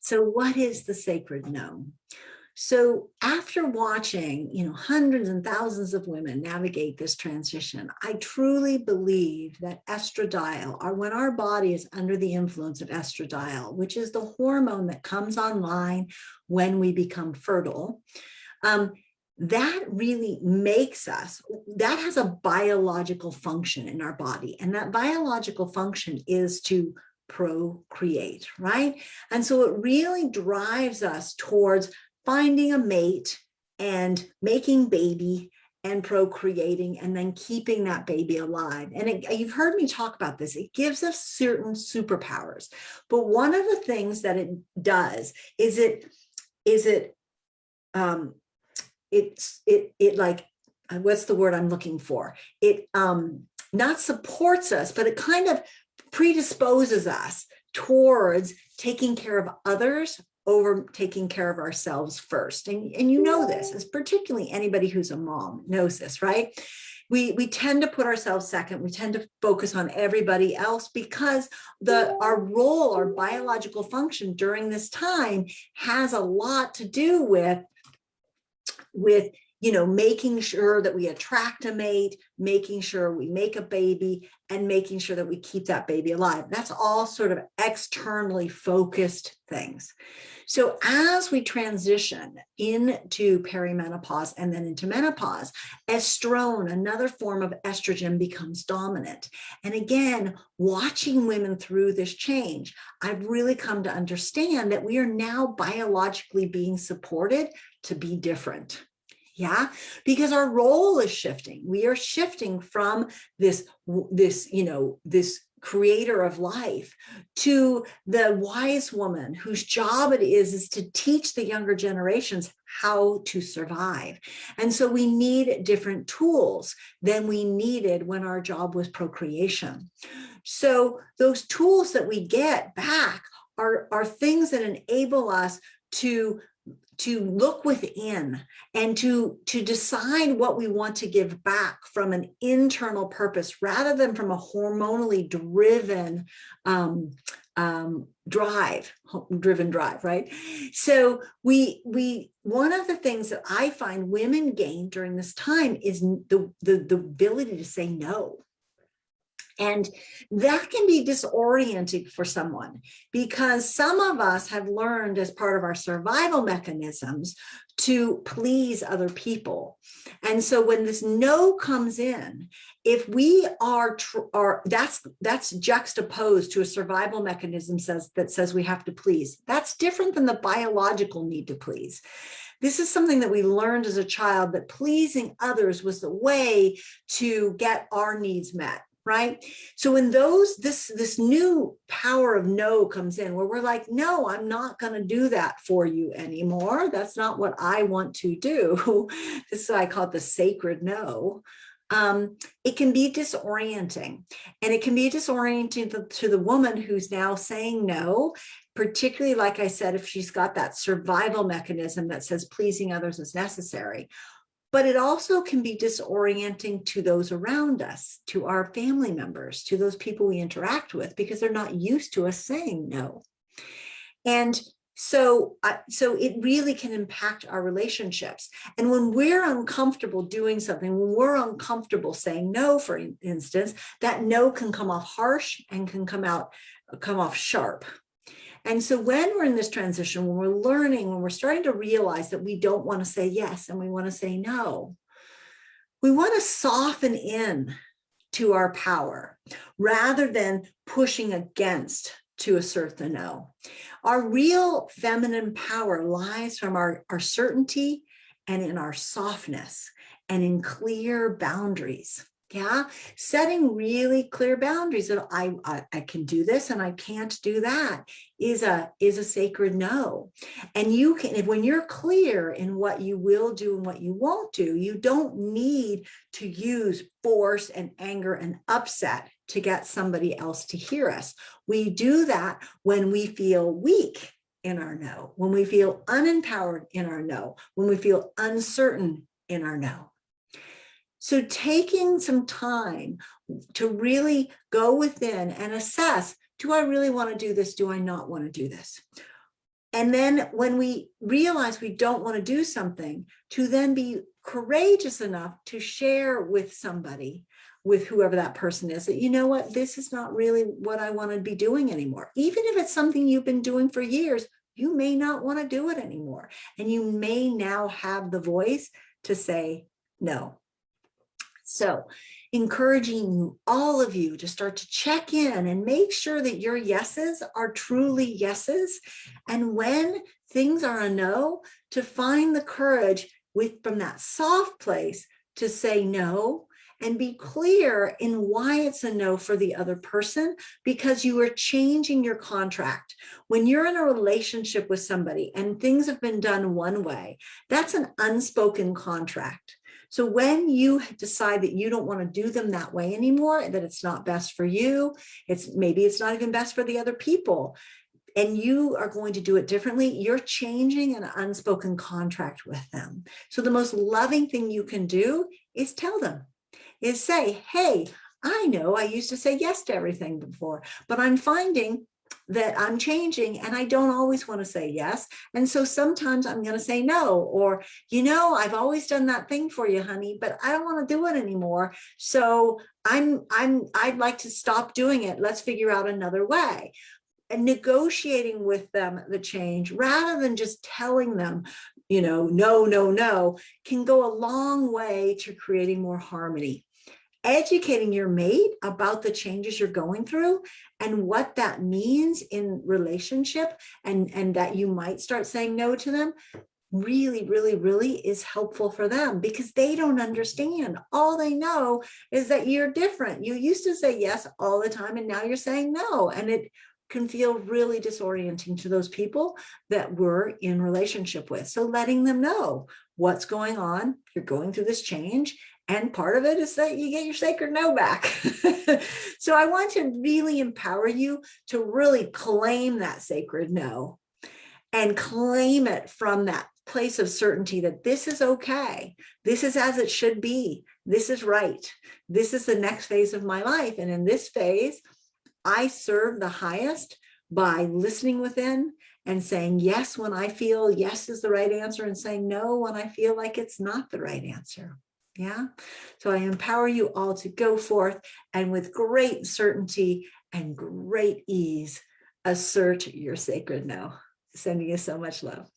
So what is the sacred no? So after watching, hundreds and thousands of women navigate this transition, I truly believe that estradiol, or when our body is under the influence of estradiol, which is the hormone that comes online when we become fertile, that really makes us, that has a biological function in our body. And that biological function is to procreate, right? And so it really drives us towards finding a mate and making baby and procreating and then keeping that baby alive. And you've heard me talk about this. It gives us certain superpowers. But one of the things that it does is like, what's the word I'm looking for? It not supports us, but it kind of predisposes us towards taking care of others over taking care of ourselves first. And you know this, as particularly anybody who's a mom knows this, right? We tend to put ourselves second. We tend to focus on everybody else because our role, our biological function during this time has a lot to do with making sure that we attract a mate, making sure we make a baby, and making sure that we keep that baby alive. That's all sort of externally focused things. So as we transition into perimenopause and then into menopause, estrone, another form of estrogen, becomes dominant. And again, watching women through this change, I've really come to understand that we are now biologically being supported to be different. Yeah, because our role is shifting. We are shifting from this creator of life to the wise woman whose job it is to teach the younger generations how to survive. And so we need different tools than we needed when our job was procreation. So those tools that we get back are things that enable us to look within and to decide what we want to give back from an internal purpose rather than from a hormonally driven drive, right? So one of the things that I find women gain during this time is the ability to say no. And that can be disorienting for someone because some of us have learned as part of our survival mechanisms to please other people. And so when this no comes in, if we are that's juxtaposed to a survival mechanism that says we have to please. That's different than the biological need to please. This is something that we learned as a child, that pleasing others was the way to get our needs met. Right? So when this new power of no comes in, where we're like, no, I'm not going to do that for you anymore. That's not what I want to do. This is why I call it the sacred no. It can be disorienting, and it can be disorienting to the woman who's now saying no, particularly, like I said, if she's got that survival mechanism that says pleasing others is necessary. But it also can be disorienting to those around us, to our family members, to those people we interact with, because they're not used to us saying no. And so it really can impact our relationships. And when we're uncomfortable doing something, when we're uncomfortable saying no, for instance, that no can come off harsh and can come off sharp. And so when we're in this transition, when we're learning, when we're starting to realize that we don't want to say yes and we want to say no, we want to soften in to our power rather than pushing against to assert the no. Our real feminine power lies from our certainty and in our softness and in clear boundaries. Yeah, setting really clear boundaries that I can do this and I can't do that is a sacred no. And you can, when you're clear in what you will do and what you won't do, you don't need to use force and anger and upset to get somebody else to hear us. We do that when we feel weak in our no, when we feel unempowered in our no, when we feel uncertain in our no. So taking some time to really go within and assess, do I really want to do this? Do I not want to do this? And then when we realize we don't want to do something, to then be courageous enough to share with somebody, with whoever that person is, that, you know what, this is not really what I want to be doing anymore. Even if it's something you've been doing for years, you may not want to do it anymore. And you may now have the voice to say no. So encouraging all of you to start to check in and make sure that your yeses are truly yeses. And when things are a no, to find the courage from that soft place to say no, and be clear in why it's a no for the other person, because you are changing your contract. When you're in a relationship with somebody and things have been done one way, that's an unspoken contract. So when you decide that you don't want to do them that way anymore, that it's not best for you, maybe it's not even best for the other people, and you are going to do it differently, you're changing an unspoken contract with them. So the most loving thing you can do is tell them, is say, hey, I know I used to say yes to everything before, but I'm finding that I'm changing and I don't always want to say yes. And so sometimes I'm going to say no, or, I've always done that thing for you, honey, but I don't want to do it anymore. So I'd like to stop doing it. Let's figure out another way. And negotiating with them the change rather than just telling them, no, can go a long way to creating more harmony. Educating your mate about the changes you're going through and what that means in relationship, and that you might start saying no to them, really, really, really is helpful for them, because they don't understand. All they know is that you're different. You used to say yes all the time, and now you're saying no. And it can feel really disorienting to those people that we're in relationship with. So letting them know what's going on, you're going through this change, and part of it is that you get your sacred no back. So I want to really empower you to really claim that sacred no, and claim it from that place of certainty that this is okay. This is as it should be. This is right. This is the next phase of my life. And in this phase, I serve the highest by listening within and saying yes when I feel yes is the right answer, and saying no when I feel like it's not the right answer. Yeah. So I empower you all to go forth and with great certainty and great ease, assert your sacred no. Sending you so much love.